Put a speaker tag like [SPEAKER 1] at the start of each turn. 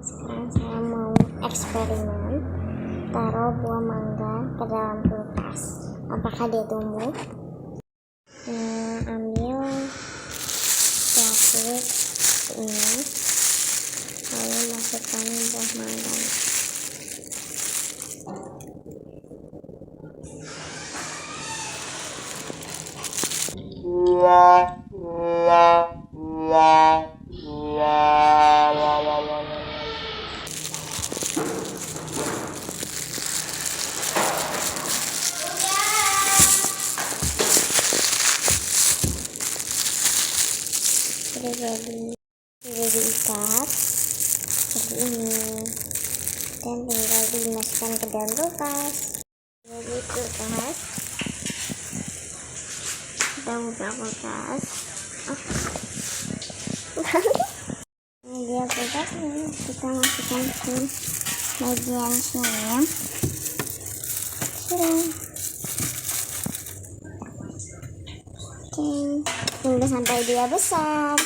[SPEAKER 1] Sekarang saya mau eksperimen taruh buah mangga ke dalam kulkas. Apakah dia tumbuh? Ambil plastik ini, lalu masukkan buah mangga. Sudah diikat seperti ini dan tinggal dimasukkan ke dalam kulkas. Jadi kulkas, kita buka kulkas. Ini dia kulkas, ini kita masukkan ke bagian sini. Oke, tunggu sampai dia besar.